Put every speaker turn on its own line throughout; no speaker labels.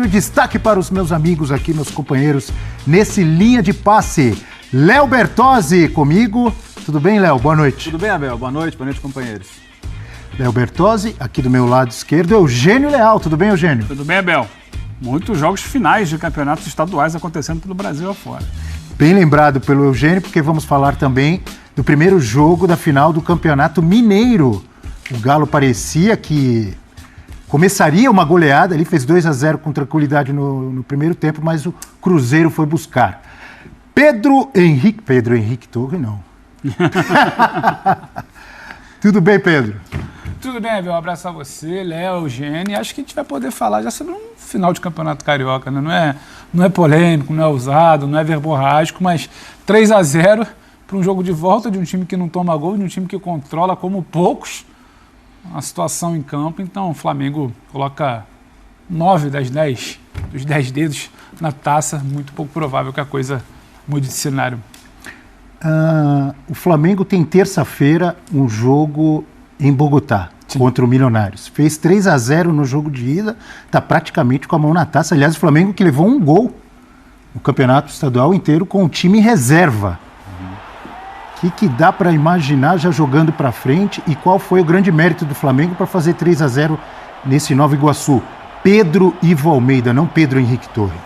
Destaque para os meus amigos aqui, meus companheiros, nesse Linha de Passe. Léo Bertozzi comigo. Tudo bem, Léo? Boa noite.
Tudo bem, Abel? Boa noite, companheiros.
Léo Bertozzi, aqui do meu lado esquerdo, Eugênio Leal. Tudo bem, Eugênio?
Tudo bem, Abel? Muitos jogos finais de campeonatos estaduais acontecendo pelo Brasil afora.
Bem lembrado pelo Eugênio, porque vamos falar também do primeiro jogo da final do Campeonato Mineiro. O Galo parecia que começaria uma goleada, ele fez 2-0 com tranquilidade no primeiro tempo, mas o Cruzeiro foi buscar. Pedro Henrique Torre, não. Tudo bem, Pedro?
Tudo bem, Abel. Um abraço a você, Léo, Eugênio. Acho que a gente vai poder falar já sobre um final de Campeonato Carioca, né? Não é polêmico, não é ousado, não é verborrágico, mas 3-0 para um jogo de volta de um time que não toma gol, de um time que controla como poucos a situação em campo. Então o Flamengo coloca 9 dos 10 dedos na taça. Muito pouco provável que a coisa mude de cenário.
O Flamengo tem terça-feira um jogo em Bogotá. Sim. Contra o Milionários. Fez 3-0 no jogo de ida, está praticamente com a mão na taça. Aliás, o Flamengo que levou um gol no campeonato estadual inteiro com o time reserva. O que dá para imaginar já jogando para frente e qual foi o grande mérito do Flamengo para fazer 3-0 nesse Nova Iguaçu? Pedro Ivo Almeida, não Pedro Henrique Torre.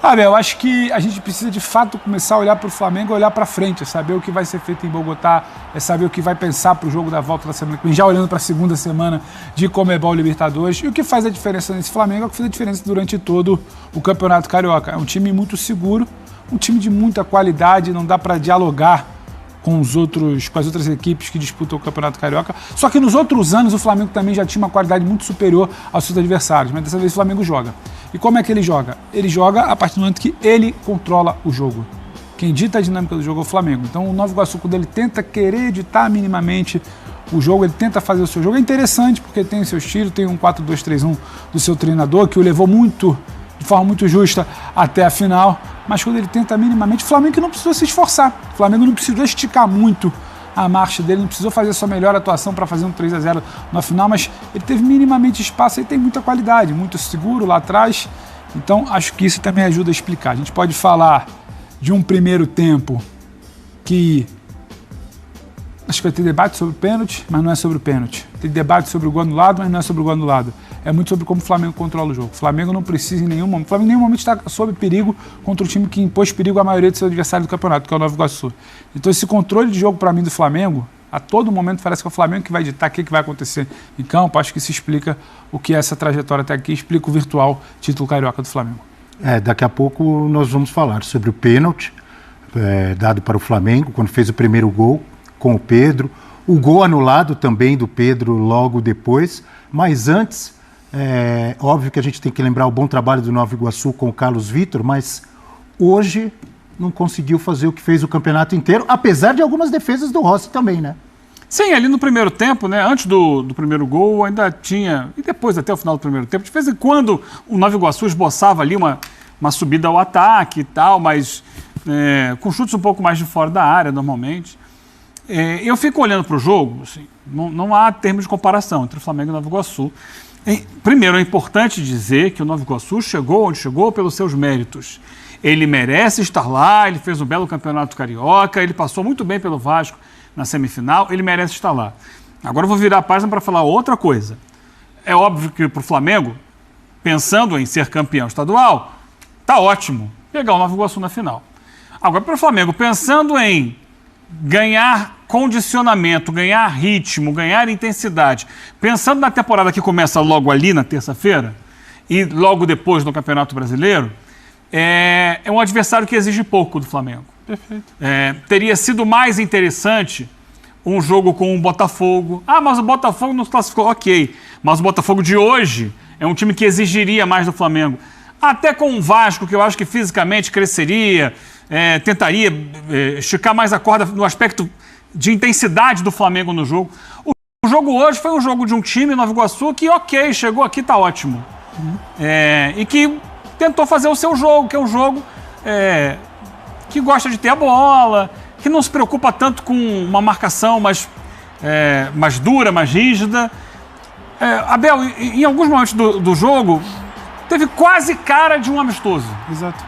Abel, acho que a gente precisa de fato começar a olhar para o Flamengo, olhar para frente, saber o que vai ser feito em Bogotá, saber o que vai pensar para o jogo da volta da semana que vem, já olhando para a segunda semana de Conmebol Libertadores. E o que faz a diferença nesse Flamengo é o que fez a diferença durante todo o Campeonato Carioca. É um time muito seguro, um time de muita qualidade, não dá para dialogar com as outras equipes que disputam o Campeonato Carioca. Só que nos outros anos o Flamengo também já tinha uma qualidade muito superior aos seus adversários, mas dessa vez o Flamengo joga. E como é que ele joga? Ele joga a partir do momento que ele controla o jogo. Quem dita a dinâmica do jogo é o Flamengo. Então o Nova Iguaçu, quando ele tenta querer editar minimamente o jogo, ele tenta fazer o seu jogo. É interessante porque tem o seu estilo, tem um 4-2-3-1 do seu treinador, que o levou de forma muito justa até a final. Mas quando ele tenta minimamente, o Flamengo não precisou se esforçar. O Flamengo não precisou esticar muito a marcha dele, não precisou fazer a sua melhor atuação para fazer um 3-0 na final, mas ele teve minimamente espaço e tem muita qualidade, muito seguro lá atrás. Então acho que isso também ajuda a explicar. A gente pode falar de um primeiro tempo que acho que vai ter debate sobre o pênalti, mas não é sobre o pênalti. Tem debate sobre o gol anulado, mas não é sobre o gol anulado. É muito sobre como o Flamengo controla o jogo. O Flamengo não precisa em nenhum momento. O Flamengo em nenhum momento está sob perigo contra o time que impôs perigo à maioria dos seus adversários do campeonato, que é o Nova Iguaçu. Então esse controle de jogo para mim do Flamengo, a todo momento parece que é o Flamengo que vai ditar o que vai acontecer em campo. Acho que isso explica o que é essa trajetória até aqui, explica o virtual título carioca do Flamengo.
Daqui a pouco nós vamos falar sobre o pênalti dado para o Flamengo, quando fez o primeiro gol com o Pedro. O gol anulado também do Pedro logo depois. Mas antes, óbvio que a gente tem que lembrar o bom trabalho do Nova Iguaçu com o Carlos Vitor, mas hoje não conseguiu fazer o que fez o campeonato inteiro, apesar de algumas defesas do Rossi também, né?
Sim, ali no primeiro tempo, né? Antes do primeiro gol, ainda tinha, e depois até o final do primeiro tempo, de vez em quando o Nova Iguaçu esboçava ali uma subida ao ataque e tal, mas com chutes um pouco mais de fora da área, normalmente. Eu fico olhando para o jogo, assim, não há termos de comparação entre o Flamengo e o Nova Iguaçu. Primeiro, é importante dizer que o Nova Iguaçu chegou onde chegou pelos seus méritos. Ele merece estar lá, ele fez um belo campeonato carioca, ele passou muito bem pelo Vasco na semifinal, ele merece estar lá. Agora eu vou virar a página para falar outra coisa. É óbvio que para o Flamengo, pensando em ser campeão estadual, tá ótimo pegar o Nova Iguaçu na final. Agora para o Flamengo, pensando em ganhar condicionamento, ganhar ritmo, ganhar intensidade, pensando na temporada que começa logo ali na terça-feira e logo depois no Campeonato Brasileiro, é um adversário que exige pouco do Flamengo.
Perfeito.
Teria sido mais interessante um jogo com o Botafogo. Mas o Botafogo não se classificou. Ok, mas o Botafogo de hoje é um time que exigiria mais do Flamengo. Até com o Vasco, que eu acho que fisicamente cresceria, tentaria esticar mais a corda no aspecto de intensidade do Flamengo no jogo. O jogo hoje foi um jogo de um time, Nova Iguaçu, que ok, chegou aqui, tá ótimo. E que tentou fazer o seu jogo, que é um jogo que gosta de ter a bola, que não se preocupa tanto com uma marcação mais dura, mais rígida. Abel, em alguns momentos do jogo, teve quase cara de um amistoso.
Exato.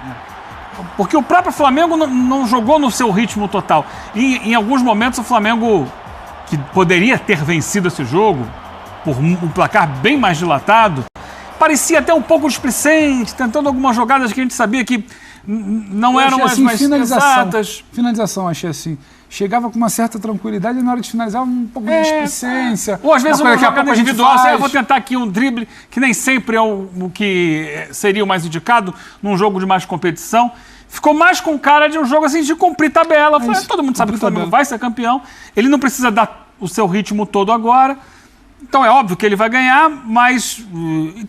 Porque o próprio Flamengo não jogou no seu ritmo total. E em alguns momentos o Flamengo, que poderia ter vencido esse jogo por um placar bem mais dilatado, parecia até um pouco displicente, tentando algumas jogadas que a gente sabia que não eram as mais exatas.
Finalização, achei assim. Chegava com uma certa tranquilidade e na hora de finalizar um pouco de displicência.
Ou às vezes uma jogada individual, assim, eu vou tentar aqui um drible, que nem sempre é o que seria o mais indicado num jogo de mais competição. Ficou mais com cara de um jogo assim de cumprir tabela. Todo mundo sabe que o Flamengo vai ser campeão. Ele não precisa dar o seu ritmo todo agora. Então é óbvio que ele vai ganhar, mas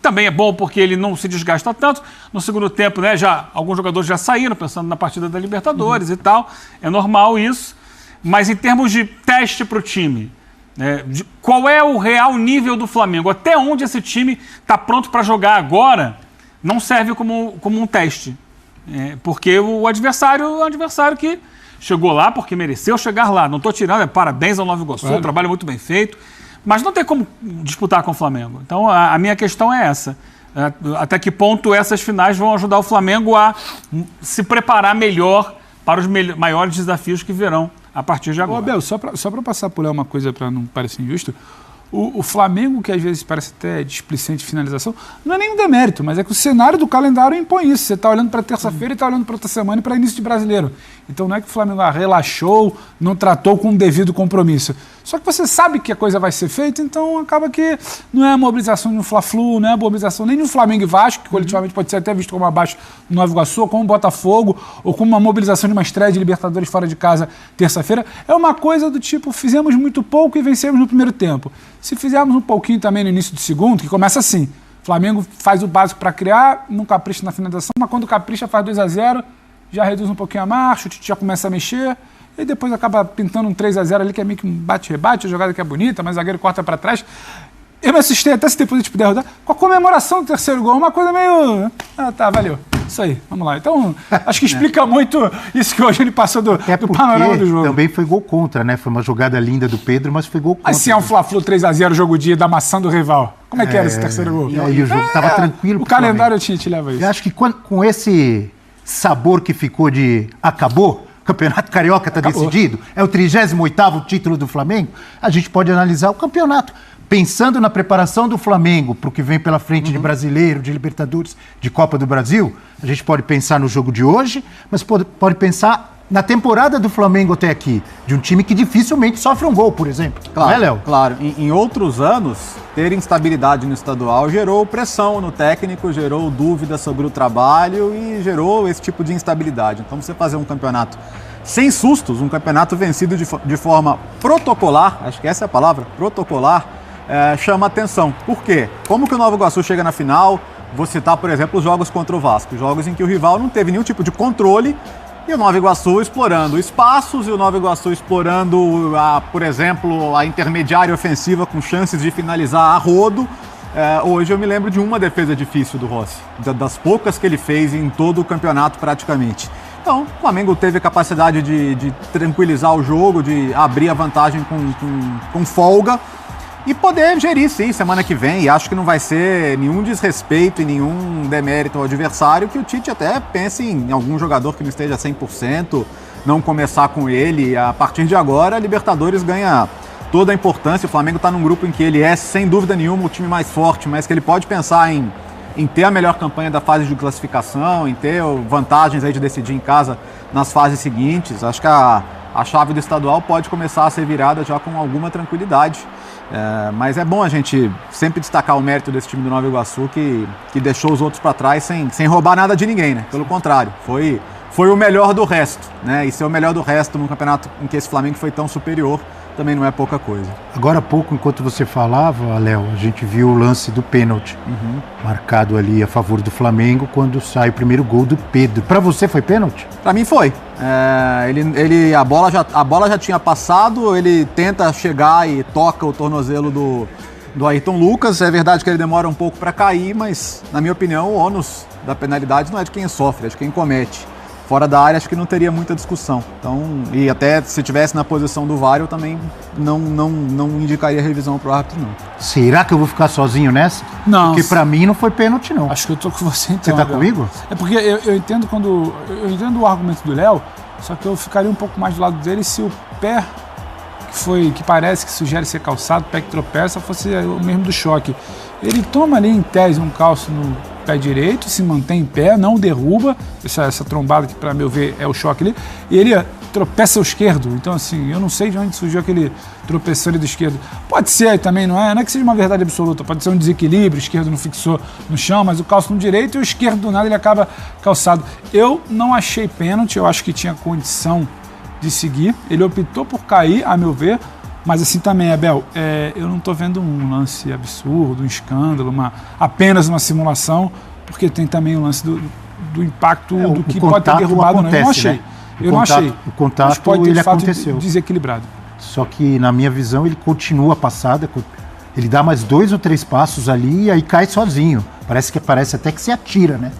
também é bom porque ele não se desgasta tanto. No segundo tempo, né, alguns jogadores já saíram, pensando na partida da Libertadores e tal. É normal isso. Mas em termos de teste para o time, qual é o real nível do Flamengo? Até onde esse time está pronto para jogar agora não serve como um teste. Porque o adversário é um adversário que chegou lá porque mereceu chegar lá. Não estou tirando, parabéns ao Nova Iguaçu, um trabalho muito bem feito. Mas não tem como disputar com o Flamengo. Então a minha questão é essa. Até que ponto essas finais vão ajudar o Flamengo a se preparar melhor para os maiores desafios que virão a partir de agora.
Abel, só para passar por lá uma coisa para não parecer injusto, o Flamengo, que às vezes parece até displicente de finalização, não é nenhum demérito, mas é que o cenário do calendário impõe isso. Você está olhando para terça-feira e está olhando para outra semana e para início de Brasileiro. Então não é que o Flamengo relaxou, não tratou com o devido compromisso. Só que você sabe que a coisa vai ser feita, então acaba que não é a mobilização de um Fla-Flu, não é a mobilização nem de um Flamengo e Vasco, que coletivamente pode ser até visto como abaixo do Nova Iguaçu, ou como Botafogo, ou como uma mobilização de uma estreia de Libertadores fora de casa terça-feira. É uma coisa do tipo, fizemos muito pouco e vencemos no primeiro tempo. Se fizermos um pouquinho também no início do segundo, que começa assim, Flamengo faz o básico para criar, não capricha na finalização, mas quando capricha faz 2-0, já reduz um pouquinho a marcha, o Tite já começa a mexer, e depois acaba pintando um 3-0 ali, que é meio que um bate-rebate, a jogada que é bonita, mas o zagueiro corta para trás. Eu me assustei até se depois de puder rodar, com a comemoração do terceiro gol, uma coisa meio... tá, valeu. Isso aí, vamos lá. Então, acho que explica muito isso que hoje ele passou do panorama do jogo.
Também foi gol contra, né? Foi uma jogada linda do Pedro, mas foi gol contra.
Assim é um Fla-Flu 3-0, jogo dia da maçã do rival. Como é que era esse terceiro gol?
E aí o jogo estava tranquilo.
O calendário te leva a isso.
Eu acho que com esse sabor que ficou de acabou, o Campeonato Carioca está decidido, é o 38º título do Flamengo, a gente pode analisar o campeonato. Pensando na preparação do Flamengo para o que vem pela frente de Brasileiro, de Libertadores, de Copa do Brasil, a gente pode pensar no jogo de hoje, mas pode pensar na temporada do Flamengo até aqui, de um time que dificilmente sofre um gol, por exemplo.
Claro,
não é, Léo?
Claro. Em outros anos, ter instabilidade no estadual gerou pressão no técnico, gerou dúvida sobre o trabalho e gerou esse tipo de instabilidade. Então você fazer um campeonato sem sustos, um campeonato vencido de forma protocolar, acho que essa é a palavra, protocolar, chama atenção. Por quê? Como que o Nova Iguaçu chega na final? Vou citar, por exemplo, os jogos contra o Vasco. Jogos em que o rival não teve nenhum tipo de controle e o Nova Iguaçu explorando espaços e o Nova Iguaçu explorando, por exemplo, a intermediária ofensiva com chances de finalizar a rodo. Hoje eu me lembro de uma defesa difícil do Rossi, das poucas que ele fez em todo o campeonato praticamente. Então, o Flamengo teve a capacidade de tranquilizar o jogo, de abrir a vantagem com folga. E poder gerir, sim, semana que vem. E acho que não vai ser nenhum desrespeito e nenhum demérito ao adversário, que o Tite até pense em algum jogador que não esteja 100%, não começar com ele. A partir de agora, a Libertadores ganha toda a importância. O Flamengo está num grupo em que ele é, sem dúvida nenhuma, o time mais forte, mas que ele pode pensar em ter a melhor campanha da fase de classificação, em ter vantagens aí de decidir em casa nas fases seguintes. Acho que a chave do estadual pode começar a ser virada já com alguma tranquilidade. Mas é bom a gente sempre destacar o mérito desse time do Nova Iguaçu, que deixou os outros para trás sem roubar nada de ninguém, né? Pelo contrário, foi o melhor do resto, né? E ser o melhor do resto num campeonato em que esse Flamengo foi tão superior também não é pouca coisa.
Agora há pouco, enquanto você falava, Léo, a gente viu o lance do pênalti marcado ali a favor do Flamengo quando sai o primeiro gol do Pedro. Para você foi pênalti?
Para mim foi. A bola já tinha passado, ele tenta chegar e toca o tornozelo do Ayrton Lucas. É verdade que ele demora um pouco para cair, mas, na minha opinião, o ônus da penalidade não é de quem sofre, é de quem comete. fora da área, acho que não teria muita discussão. Então, e até se tivesse na posição do VAR, eu também não indicaria revisão pro árbitro, não.
Será que eu vou ficar sozinho nessa?
Não.
Porque pra mim não foi pênalti, não.
Acho que eu tô com você então.
Você tá
Abel.
comigo?
É porque eu entendo eu entendo o argumento do Léo, só que eu ficaria um pouco mais do lado dele se o pé que parece que sugere ser calçado, o pé que tropeça, fosse o mesmo do choque. Ele toma ali em tese um calço no pé direito, se mantém em pé, não derruba, essa trombada que para meu ver é o choque ali, e ele tropeça ao esquerdo. Então assim, eu não sei de onde surgiu aquele tropeção ali do esquerdo. Pode ser também, não é que seja uma verdade absoluta, pode ser um desequilíbrio, o esquerdo não fixou no chão, mas o calço no direito e o esquerdo do nada ele acaba calçado. Eu não achei pênalti, eu acho que tinha condição de seguir, ele optou por cair, a meu ver, mas assim também, Abel, eu não estou vendo um lance absurdo, um escândalo, apenas uma simulação, porque tem também o lance do impacto do que pode ter derrubado ou não. Eu não achei.
Né?
Eu não achei.
O contato,
mas pode ter,
ele
de fato,
aconteceu.
Desequilibrado.
Só que, na minha visão, ele continua a passada, ele dá mais 2 ou 3 passos ali e aí cai sozinho. Parece até que se atira, né?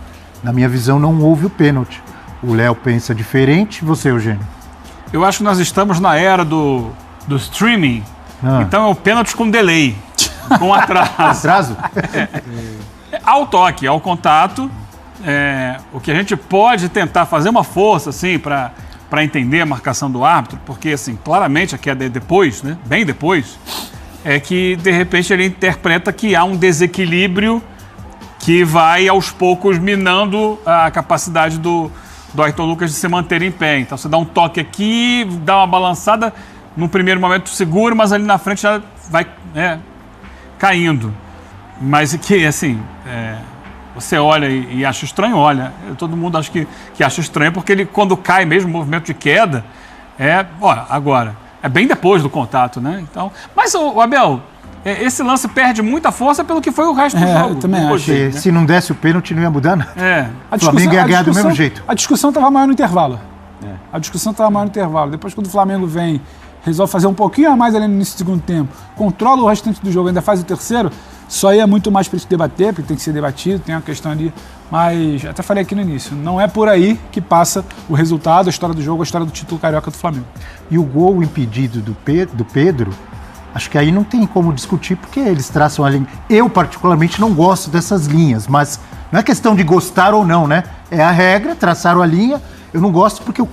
Na minha visão, não houve o pênalti. O Léo pensa diferente, você, Eugênio?
Eu acho que nós estamos na era do streaming, então é o pênalti com delay, com atraso.
Atraso?
Ao toque, ao contato, o que a gente pode tentar fazer uma força, assim, para entender a marcação do árbitro, porque, assim, claramente, aqui é depois, né, bem depois, é que, de repente, ele interpreta que há um desequilíbrio que vai, aos poucos, minando a capacidade do Ayrton Lucas de se manter em pé. Então você dá um toque aqui, dá uma balançada, num primeiro momento seguro, mas ali na frente já vai caindo. Mas que, assim, você olha e acha estranho, todo mundo acha que acha estranho, porque ele, quando cai mesmo, o movimento de queda, agora, é bem depois do contato, né? Então, mas, Abel, esse lance perde muita força pelo que foi o resto do jogo.
Eu também acho.
Né?
Se não desse o pênalti, não ia mudar nada.
O
Flamengo ia ganhar do mesmo jeito.
A discussão estava maior no intervalo. A discussão estava maior no intervalo. Depois, quando o Flamengo vem, resolve fazer um pouquinho a mais ali no início do segundo tempo, controla o restante do jogo, ainda faz o terceiro, só aí é muito mais para se debater, porque tem que ser debatido, tem uma questão ali. Mas, até falei aqui no início, não é por aí que passa o resultado, a história do jogo, a história do título carioca do Flamengo.
E o gol impedido do Pedro, acho que aí não tem como discutir, porque eles traçam a linha. Eu, particularmente, não gosto dessas linhas, mas não é questão de gostar ou não, né? É a regra, traçaram a linha. Eu não gosto porque o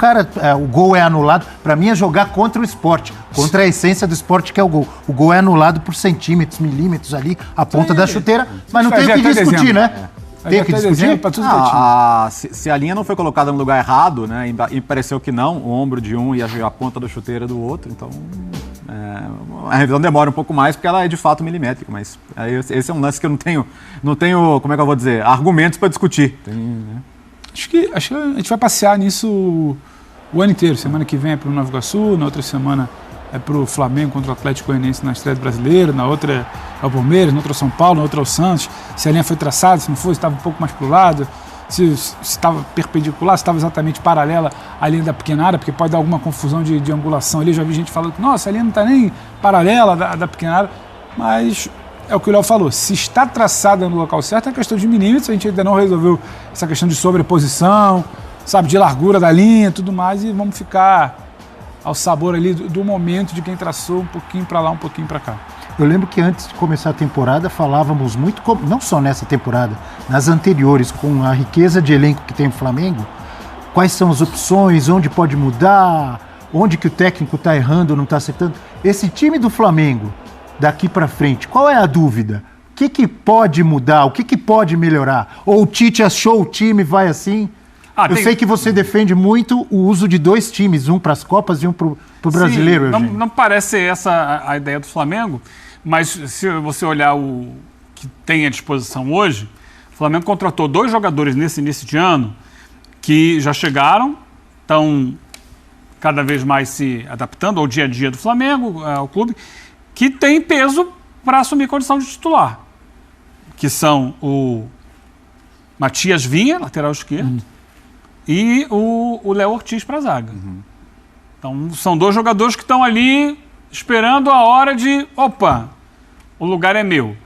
gol é anulado. Para mim é jogar contra o esporte, contra a essência do esporte, que é o gol. O gol é anulado por centímetros, milímetros ali, a ponta da chuteira, mas não tem o que discutir, né? Tem que discutir?
Se a linha não foi colocada no lugar errado, né, e pareceu que não, o ombro de um e a ponta da chuteira do outro, então a revisão demora um pouco mais porque ela é de fato milimétrica, mas esse é um lance que eu não tenho, como é que eu vou dizer, argumentos para discutir.
Acho que a gente vai passear nisso o ano inteiro. Semana que vem é para o Nova Iguaçu, na outra semana é para o Flamengo contra o Atlético Goianiense na estreia do Brasileiro, na outra é o Palmeiras, na outra é o São Paulo, na outra é o Santos. Se a linha foi traçada, se não foi, se estava um pouco mais para o lado, se estava perpendicular, se estava exatamente paralela à linha da pequena área, porque pode dar alguma confusão de angulação ali. Já vi gente falando que, nossa, a linha não está nem paralela da pequena área, mas é o que o Léo falou, se está traçada no local certo, é questão de milímetros, a gente ainda não resolveu essa questão de sobreposição, sabe, de largura da linha, tudo mais, e vamos ficar ao sabor ali do momento de quem traçou um pouquinho para lá, um pouquinho para cá.
Eu lembro que antes de começar a temporada falávamos muito, não só nessa temporada, nas anteriores, com a riqueza de elenco que tem o Flamengo, quais são as opções, onde pode mudar, onde que o técnico está errando ou não está acertando. Esse time do Flamengo, daqui para frente, qual é a dúvida? O que pode mudar? O que pode melhorar? Ou o Tite achou o time, vai assim? Eu sei que você defende muito o uso de 2 times, um para as Copas e um para o Brasileiro.
Sim, não parece essa a ideia do Flamengo, mas se você olhar o que tem à disposição hoje, o Flamengo contratou 2 jogadores nesse início de ano que já chegaram, estão cada vez mais se adaptando ao dia a dia do Flamengo, ao clube, que tem peso para assumir condição de titular, que são o Matias Vinha, lateral esquerdo, e o Léo Ortiz para a zaga. Então, são 2 jogadores que estão ali esperando a hora de, opa, o lugar é meu.